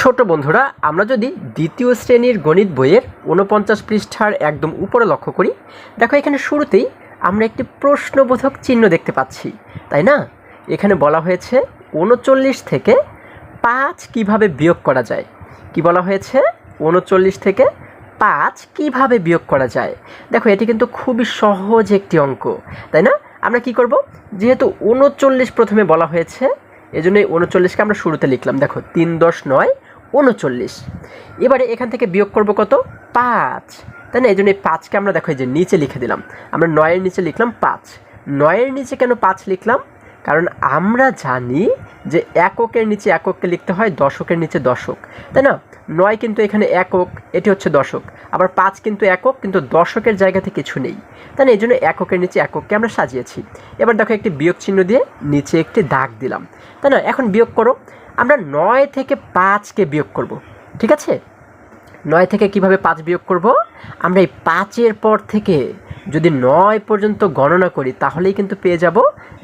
ছোট বন্ধুরা, আমরা যদি দ্বিতীয় শ্রেণীর গণিত বইয়ের ৪৯ পৃষ্ঠার একদম উপরে লক্ষ্য করি, দেখো এখানে শুরুতেই আমরা একটি প্রশ্নবোধক চিহ্ন দেখতে পাচ্ছি, তাই না? এখানে বলা হয়েছে ৩৯ থেকে ৫ কিভাবে বিয়োগ করা যায়। কি বলা হয়েছে? ৩৯ থেকে ৫ কিভাবে বিয়োগ করা যায়। দেখো এটি কিন্তু খুবই সহজ একটি অঙ্ক, তাই না? আমরা কি করব, যেহেতু ৩৯ প্রথমে বলা হয়েছে, এজন্য এই ৩৯কে আমরা শুরুতে লিখলাম। দেখো ৩ × ৯ = ৩৯। এবারে এখান থেকে বিয়োগ করব কত? ৫, তাই না? এই জন্য এই ৫কে আমরা দেখো এই যে নিচে লিখে দিলাম। আমরা ৯-এর নিচে লিখলাম ৫। ৯-এর নিচে কেন ৫ লিখলাম? কারণ আমরা জানি যে এককের নিচে একককে লিখতে হয়, দশকের নিচে দশক, তাই না? ৯ কিন্তু এখানে একক, এটি হচ্ছে দশক। আবার ৫ কিন্তু একক, কিন্তু দশকের জায়গাতে কিছু নেই, তাই না? এই জন্য এককের নিচে একককে আমরা সাজিয়েছি। এবার দেখো একটি বিয়োগ চিহ্ন দিয়ে নিচে একটি দাগ দিলাম, তাই না? এখন বিয়োগ করো। আমরা ৯ থেকে ৫কে বিয়োগ করব, ঠিক আছে? ৯ থেকে কিভাবে ৫ বিয়োগ করব? আমরা এই ৫-এর পর থেকে যদি ৯ পর্যন্ত গণনা করি, তাহলেই কিন্তু পেয়ে যাব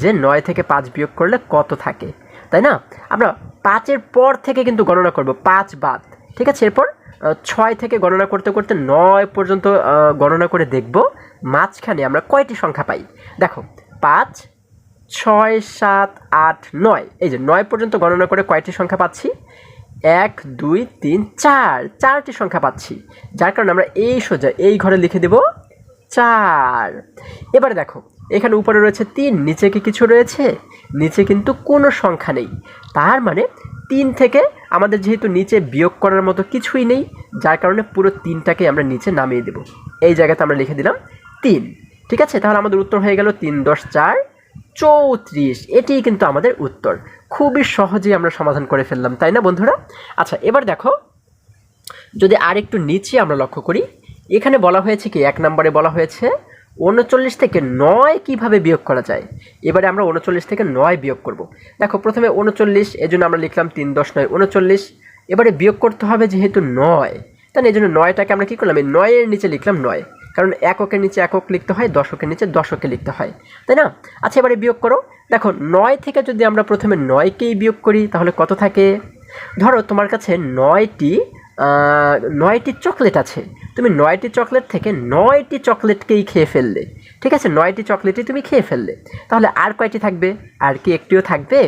যে ৯ থেকে ৫ বিয়োগ করলে কত থাকে, তাই না? আমরা ৫-এর পর থেকে কিন্তু গণনা করব, ৫ বাদ, ঠিক আছে? এরপর ৬ থেকে গণনা করতে করতে ৯ পর্যন্ত গণনা করে দেখব মাঝখানে আমরা কয়টি সংখ্যা পাই। দেখো ৫, ৬, ৭, ৮, ৯, এই যে ৯ পর্যন্ত গণনা করে কয়টি সংখ্যা পাচ্ছি? ১, ২, ৩, ৪, ৪টি সংখ্যা পাচ্ছি। যার কারণে আমরা এই সোজা এই ঘরে লিখে দেব ৪। এবারে দেখো এখানে উপরে রয়েছে ৩, নিচে কি কিছু রয়েছে? নিচে কিন্তু কোনো সংখ্যা নেই। তার মানে ৩ থেকে আমাদের যেহেতু নিচে বিয়োগ করার মতো কিছুই নেই, যার কারণে পুরো ৩টাকে আমরা নিচে নামিয়ে দেব। এই জায়গাতে আমরা লিখে দিলাম ৩, ঠিক আছে? তাহলে আমাদের উত্তর হয়ে গেল ৩ × ১০ = ৪, ৩৪। এটিই কিন্তু আমাদের উত্তর। খুবই সহজেই আমরা সমাধান করে ফেললাম, তাই না বন্ধুরা? আচ্ছা, এবার দেখো যদি আরেকটু নিচে আমরা লক্ষ্য করি, এখানে বলা হয়েছে কি, ১ নম্বরে বলা হয়েছে ৩৯ থেকে ৯ কিভাবে বিয়োগ করা যায়। এবারে আমরা ৩৯ থেকে ৯ বিয়োগ করব। দেখো প্রথমে ৩৯, এজন্য আমরা লিখলাম ৩ × ১০ = ৩৯। এবারে বিয়োগ করতে হবে যেহেতু ৯, তাই এই জন্য ৯টাকে আমরা কী করলাম, এই ৯-এর নিচে লিখলাম ৯, কারণ এককের নিচে একক লিখতে হয়, দশকের নিচে দশকে লিখতে হয়, তাই না? আচ্ছা, এবারে বিয়োগ করো। দেখো ৯ থেকে যদি আমরা প্রথমে ৯কেই বিয়োগ করি, তাহলে কত থাকে? ধরো তোমার কাছে ৯টি চকলেট আছে, তুমি ৯টি চকলেট থেকে ৯টি চকলেটকেই খেয়ে ফেললে, ঠিক আছে? ৯টি চকলেটই তুমি খেয়ে ফেললে, তাহলে আর কয়টি থাকবে? আর কি একটিও থাকবে?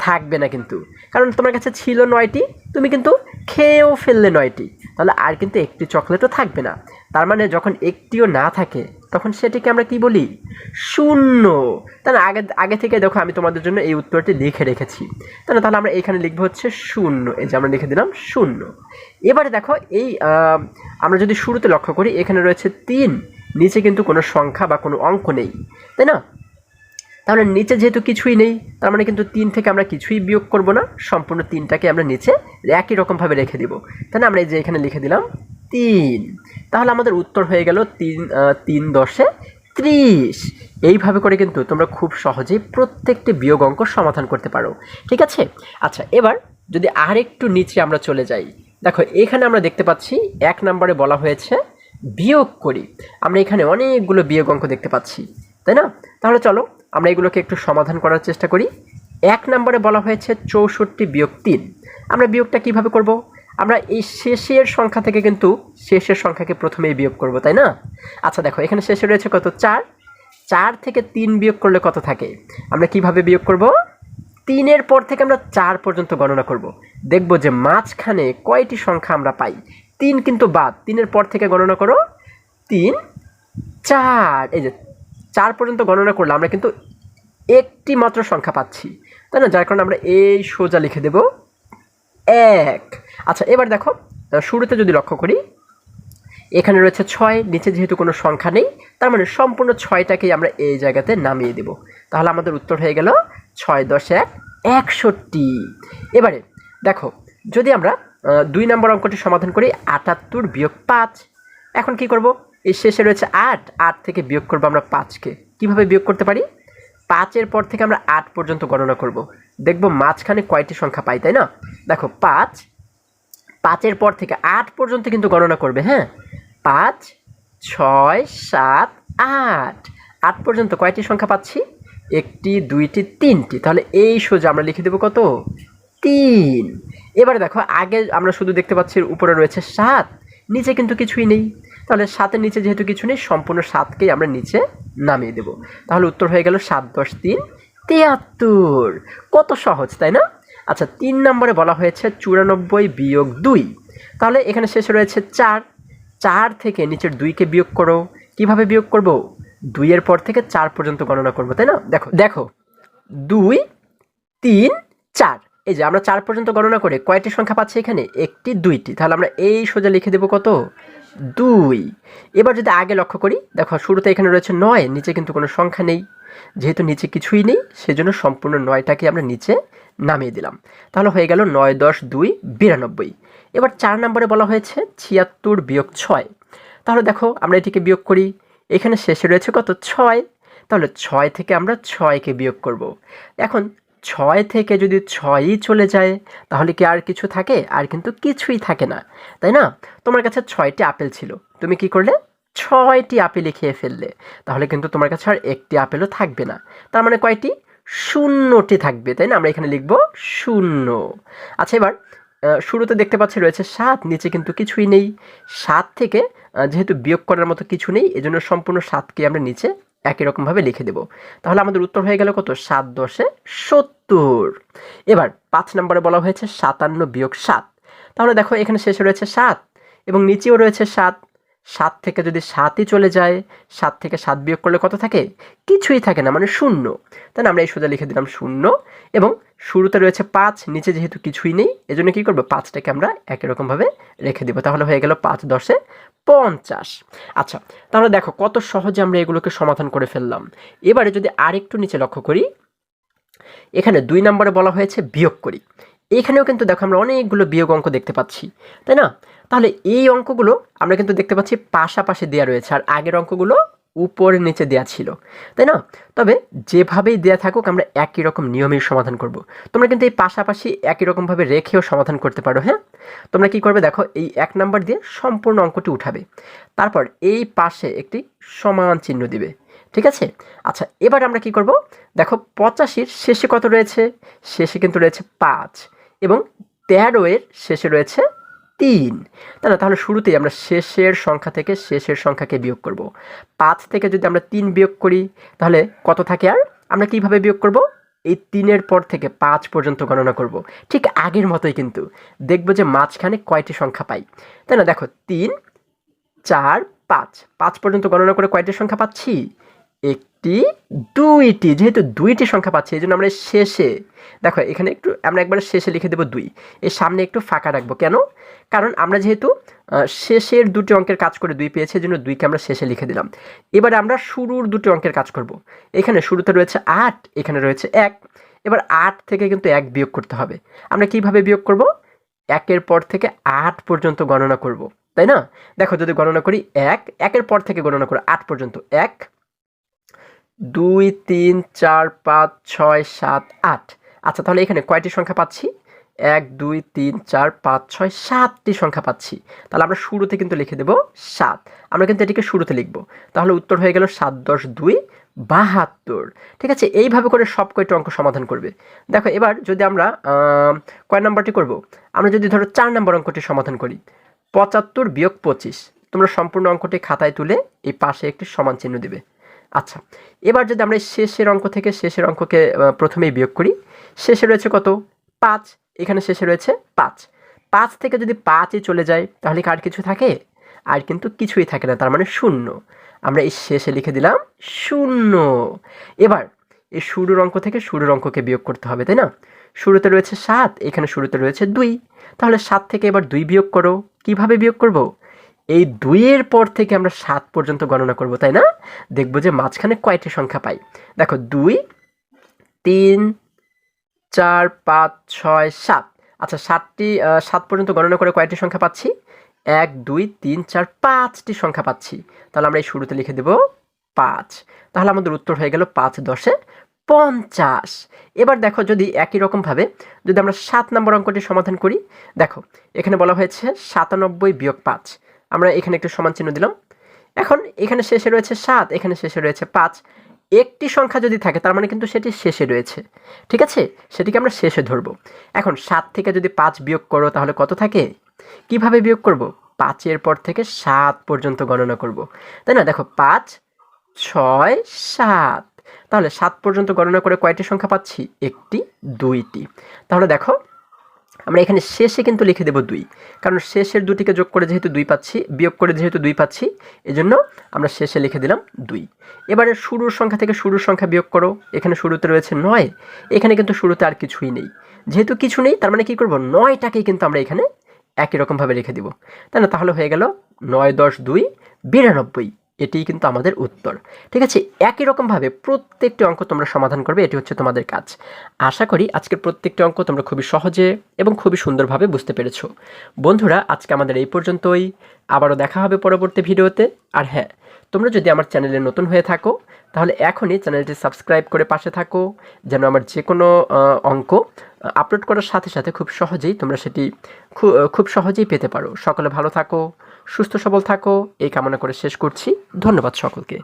থাকবে না কিন্তু, কারণ তোমার কাছে ছিল 9টি, তুমি কিন্তু খেয়েও ফেললে 9টি, তাহলে আর কিন্তু একটি চকলেটও থাকবে না। তার মানে যখন একটিও না থাকে, তখন সেটিকে আমরা কি বলি? শূন্য। তাহলে আগে থেকে দেখো আমি তোমাদের জন্য এই উত্তরটি লিখে রেখেছি, তাহলে আমরা এইখানে লিখবো হচ্ছে ০। এই যে আমরা লিখে দিলাম ০। এবারে দেখো এই আমরা যদি শুরুতে লক্ষ্য করি, এখানে রয়েছে ৩, নিচে কিন্তু কোনো সংখ্যা বা কোনো অঙ্ক নেই, তাই না? তাহলে নিচে যেহেতু কিছুই নেই, তার মানে কিন্তু ৩ থেকে আমরা কিছুই বিয়োগ করব না, সম্পূর্ণ ৩টাকে আমরা নিচে একই রকমভাবে রেখে দিব, তাই না? আমরা এই যে এখানে লিখে দিলাম ৩। তাহলে আমাদের উত্তর হয়ে গেল ৩ × ১০ = ৩০। এইভাবে করে কিন্তু তোমরা খুব সহজেই প্রত্যেকটি বিয়োগ অঙ্ক সমাধান করতে পারো, ঠিক আছে? আচ্ছা, এবার যদি আরেকটু নিচে আমরা চলে যাই, দেখো এখানে আমরা দেখতে পাচ্ছি ১ নম্বরে বলা হয়েছে বিয়োগ করি। আমরা এখানে অনেকগুলো বিয়োগ অঙ্ক দেখতে পাচ্ছি, তাই না? তাহলে চলো আমরা এগুলোকে একটু সমাধান করার চেষ্টা করি। ১ নম্বরে বলা হয়েছে ৬৪ - ৩। আমরা বিয়োগটা কিভাবে করব? আমরা এই শেষের সংখ্যা থেকে কিন্তু শেষের সংখ্যাকে প্রথমেই বিয়োগ করব, তাই না? আচ্ছা দেখো এখানে শেষে রয়েছে কত? ৪। ৪ থেকে ৩ বিয়োগ করলে কত থাকে? আমরা কিভাবে বিয়োগ করব? ৩-এর পর থেকে আমরা ৪ পর্যন্ত গণনা করব, দেখব যে মাঝখানে কয়টি সংখ্যা আমরা পাই। ৩ কিন্তু বাদ, 3-এর পর থেকে গণনা করো, ৩, ৪। এই যে ৪ পর্যন্ত গণনা করলে আমরা কিন্তু একটি মাত্র সংখ্যা পাচ্ছি, তাই না? যার কারণে আমরা এই সোজা লিখে দেব ১। আচ্ছা, এবার দেখো শুরুতে যদি লক্ষ্য করি, এখানে রয়েছে ৬, নিচে যেহেতু কোনো সংখ্যা নেই, তার মানে সম্পূর্ণ ৬টাকেই আমরা এই জায়গাতে নামিয়ে দেব। তাহলে আমাদের উত্তর হয়ে গেল ৬ × ১০ = ৬১। এবারে দেখো যদি আমরা ২ নম্বর অঙ্কটি সমাধান করি, ৭৮ - ৫। এখন কি করব? এই শেষে রয়েছে ৮, ৮ থেকে বিয়োগ করব আমরা ৫কে। কিভাবে বিয়োগ করতে পারি? ৫-এর পর থেকে আমরা ৮ পর্যন্ত গণনা করব, দেখব মাঝখানে কয়টি সংখ্যা পাই, তাই না? দেখো ৫, ৫-এর পর থেকে ৮ পর্যন্ত কিন্তু গণনা করবে, হ্যাঁ? ৫, ৬, ৭, ৮। ৮ পর্যন্ত কয়টি সংখ্যা পাচ্ছি? একটি, দুইটি, তিনটি। তাহলে এই সোজা আমরা লিখে দেব কত? 3। এবারে দেখো আগে আমরা শুধু দেখতে পাচ্ছি উপরে রয়েছে 7, নিচে কিন্তু কিছুই নেই। তাহলে 7-এর নিচে যেহেতু কিছু নেই, সম্পূর্ণ 7কেই আমরা নিচে নামিয়ে দেব। তাহলে উত্তর হয়ে গেল 7 × 10 = 73। কত সহজ, তাই না? আচ্ছা, 3 নম্বরে বলা হয়েছে 94 - 2। তাহলে এখানে শেষে রয়েছে 4, 4 থেকে নিচের 2কে বিয়োগ করো। কিভাবে বিয়োগ করব? 2 এর পর থেকে 4 পর্যন্ত গণনা করব, তাই না? দেখো দেখো 2, 3, 4। এই যে আমরা 4 পর্যন্ত গণনা করে কয়টি সংখ্যা পাচ্ছি এখানে? একটি, দুইটি। তাহলে আমরা এই সোজা লিখে দেব কত? 2। এবার যদি আগে লক্ষ্য করি, দেখো শুরুতে এখানে রয়েছে 9, নিচে কিন্তু কোনো সংখ্যা নেই। যেহেতু নিচে কিছুই নেই, সেজন্য সম্পূর্ণ 9টাকে আমরা নিচে নামিয়ে দিলাম। তাহলে হয়ে গেল 9, 10, 2 = 92। এবার 4 নম্বরে বলা হয়েছে 76 - 6। তাহলে দেখো আমরা এটিকে বিয়োগ করি। এখানে শেষে রয়েছে কত? 6। তাহলে 6 থেকে আমরা 6কে বিয়োগ করব। এখন 6 থেকে যদি 6ই চলে যায়, তাহলে কি আর কিছু থাকে? আর কিন্তু কিছুই থাকে না, তাই না? তোমার কাছে 6টি আপেল ছিল, তুমি কি করলে? 6টি আপেলই খেয়ে ফেললে। তাহলে কিন্তু তোমার কাছে আর একটি আপেলও থাকবে না। তার মানে কয়টি? 0টি থাকবে, তাই না? আমরা এখানে লিখব 0। আচ্ছা, এবার শুরুতে দেখতে পাচ্ছি রয়েছে 7, নিচে কিন্তু কিছুই নেই। 7 থেকে যেহেতু বিয়োগ করার মতো কিছু নেই, এজন্য সম্পূর্ণ 7কে আমরা নিচে একই রকমভাবে লিখে দেব। তাহলে আমাদের উত্তর হয়ে গেল কত? 7 × 10 = 70। এবার 5 নম্বরে বলা হয়েছে 57 - 7। তাহলে দেখো এখানে শেষে রয়েছে 7 এবং নিচেও রয়েছে 7। 7 থেকে যদি 7ই চলে যায়, 7 থেকে 7 বিয়োগ করলে কত থাকে? কিছুই থাকে না, মানে 0। তাই না? আমরা এই সোজা লিখে দিলাম 0 এবং শুরুতে রয়েছে 5, নিচে যেহেতু কিছুই নেই, এজন্য কি করব? 5টাকে আমরা একই রকমভাবে রেখে দিব। তাহলে হয়ে গেল 5 × 10 = 50। আচ্ছা, তাহলে দেখো কত সহজে আমরা এগুলোকে সমাধান করে ফেললাম। এবারে যদি আরেকটু নিচে লক্ষ্য করি, এখানে 2 নম্বরে বলা হয়েছে বিয়োগ করি। এখানেও কিন্তু দেখো আমরা অনেকগুলো বিয়োগ অঙ্ক দেখতে পাচ্ছি, তাই না? তাহলে এই অঙ্কগুলো আমরা কিন্তু দেখতে পাচ্ছি পাশাপাশি দেওয়া রয়েছে, আর আগের অঙ্কগুলো উপরে নিচে দেওয়া ছিল, তাই না? তবে যেভাবেই দেওয়া থাকুক আমরা একই রকম নিয়মেই সমাধান করব। তোমরা কিন্তু এই পাশাপাশি একই রকমভাবে রেখেও সমাধান করতে পারো। হ্যাঁ, তোমরা কি করবে? দেখো এই 1 নাম্বার দিয়ে সম্পূর্ণ অঙ্কটি উঠাবে, তারপর এই পাশে একটি সমান চিহ্ন দিবে, ঠিক আছে? আচ্ছা, এবার আমরা কি করব? দেখো 85-র শেষে কত রয়েছে? শেষে কিন্তু রয়েছে 5 এবং 13-এর শেষে রয়েছে 3, তাই না? তাহলে শুরুতেই আমরা শেষের সংখ্যা থেকে শেষের সংখ্যাকে বিয়োগ করব। 5 থেকে যদি আমরা 3 বিয়োগ করি, তাহলে কত থাকে? আর আমরা কিভাবে বিয়োগ করব? এই 3-এর পর থেকে 5 পর্যন্ত গণনা করব। ঠিক আগের মতোই কিন্তু দেখব যে মাঝখানে কয়টি সংখ্যা পাই, তাই না? দেখো 3, 4, 5, 5 পর্যন্ত গণনা করে কয়টি সংখ্যা পাচ্ছি? একটি, দুইটি। যেহেতু 2টি সংখ্যা পাচ্ছি, এই জন্য আমরা শেষে, দেখো এখানে একটু আমরা একবারে শেষে লিখে দেবো 2, এর সামনে একটু ফাঁকা রাখবো। কেন? কারণ আমরা যেহেতু শেষের 2টি অঙ্কের কাজ করে 2 পেয়েছি, এই জন্য 2কে আমরা শেষে লিখে দিলাম। এবারে আমরা শুরুর 2টি অঙ্কের কাজ করব। এখানে শুরুতে রয়েছে 8, এখানে রয়েছে 1। এবার 8 থেকে কিন্তু 1 বিয়োগ করতে হবে। আমরা কিভাবে বিয়োগ করব? 1-এর পর থেকে 8 পর্যন্ত গণনা করব, তাই না? দেখো যদি গণনা করি 1, 1-এর পর থেকে গণনা করো 8 পর্যন্ত। 1, 2, 3, 4, 5, 6, 7, 8। আচ্ছা, তাহলে এখানে কয়টি সংখ্যা পাচ্ছি? 1, 2, 3, 4, 5, 6, 7টি সংখ্যা পাচ্ছি। তাহলে আমরা শুরুতে কিন্তু লিখে দেব 7। আমরা কিন্তু এটিকে শুরুতে লিখব। তাহলে উত্তর হয়ে গেল 7 × 10 = 2 = 72। ঠিক আছে? এইভাবে করে সব কয়টি অঙ্ক সমাধান করবে। দেখো এবার যদি আমরা কয় নাম্বারটি করব? আমরা যদি ধরো 4 নম্বর অঙ্কটি সমাধান করি, 75 - 25। তোমরা সম্পূর্ণ অঙ্কটি খাতায় তুলে এই পাশে একটি সমান চিহ্ন দিবে। আচ্ছা, এবার যদি আমরা শেষের অঙ্ক থেকে শেষের অঙ্ককে প্রথমেই বিয়োগ করি, শেষে রয়েছে কত? 5, এখানে শেষে রয়েছে 5। 5 থেকে যদি 5ই চলে যায়, তাহলে কি আর কিছু থাকে? আর কিন্তু কিছুই থাকে না, তার মানে 0। আমরা এই শেষে লিখে দিলাম 0। এবার এই শুরুর অঙ্ক থেকে শুরুর অঙ্ককে বিয়োগ করতে হবে, তাই না? শুরুতে রয়েছে 7, এখানে শুরুতে রয়েছে 2। তাহলে 7 থেকে এবার 2 বিয়োগ করো। কিভাবে বিয়োগ করব? এই 2-এর পর থেকে আমরা 7 পর্যন্ত গণনা করব, তাই না? দেখব যে মাঝখানে কয়টি সংখ্যা পাই। দেখো 2, 3, 4, 5, 6, 7। আচ্ছা, 7 পর্যন্ত গণনা করে কয়টি সংখ্যা পাচ্ছি? 1, 2, 3, 4, 5টি সংখ্যা পাচ্ছি। তাহলে আমরা এই শুরুতে লিখে দেব 5। তাহলে আমাদের উত্তর হয়ে গেল 5 × 10 = 50। এবার দেখো যদি একই রকমভাবে যদি আমরা 7 নম্বর অঙ্কটি সমাধান করি, দেখো এখানে বলা হয়েছে 97 - 5। আমরা এখানে একটু সমান চিহ্ন দিলাম। এখন এখানে শেষে রয়েছে 7, এখানে শেষে রয়েছে 5। একটি সংখ্যা যদি থাকে তার মানে কিন্তু সেটি শেষে রয়েছে, ঠিক আছে, সেটিকে আমরা শেষে ধরবো। এখন 7 থেকে যদি 5 বিয়োগ করো তাহলে কত থাকে? কিভাবে বিয়োগ করব? 5-এর পর থেকে 7 পর্যন্ত গণনা করব, তাই না? দেখো 5, 6, 7, তাহলে 7 পর্যন্ত গণনা করে কয়টি সংখ্যা পাচ্ছি? একটি, দুইটি। তাহলে দেখো আমরা এখানে শেষে কিন্তু লিখে দেব 2, কারণ শেষের দুটিকে যোগ করে যেহেতু 2 পাচ্ছি, বিয়োগ করে যেহেতু 2 পাচ্ছি, এজন্য আমরা শেষে লিখে দিলাম 2। এবারে শুরুর সংখ্যা থেকে শুরুর সংখ্যা বিয়োগ করো। এখানে শুরুতে রয়েছে 9, এখানে কিন্তু শুরুতে আর কিছুই নেই। যেহেতু কিছু নেই তার মানে কি করব? 9টাকেই কিন্তু আমরা এখানে একই রকমভাবে রেখে দিব, তাই না? তাহলে হয়ে গেল 9, 10, 2, 92। এটিই কিন্তু আমাদের উত্তর, ঠিক আছে? একই রকমভাবে প্রত্যেকটি অঙ্ক তোমরা সমাধান করবে, এটি হচ্ছে তোমাদের কাজ। আশা করি আজকের প্রত্যেকটি অঙ্ক তোমরা খুবই সহজে এবং খুবই সুন্দরভাবে বুঝতে পেরেছো। বন্ধুরা, আজকে আমাদের এই পর্যন্তই। আবারও দেখা হবে পরবর্তী ভিডিওতে। আর হ্যাঁ, তোমরা যদি আমার চ্যানেলে নতুন হয়ে থাকো তাহলে এখনই চ্যানেলটি সাবস্ক্রাইব করে পাশে থাকো, যেন আমার যে কোনো অঙ্ক আপলোড করার সাথে সাথে খুব সহজেই তোমরা সেটি খুব সহজেই পেতে পারো। সকলে ভালো থাকো, সুস্থ সবল থাকো, এই কামনা করে শেষ করছি। ধন্যবাদ সকলকে।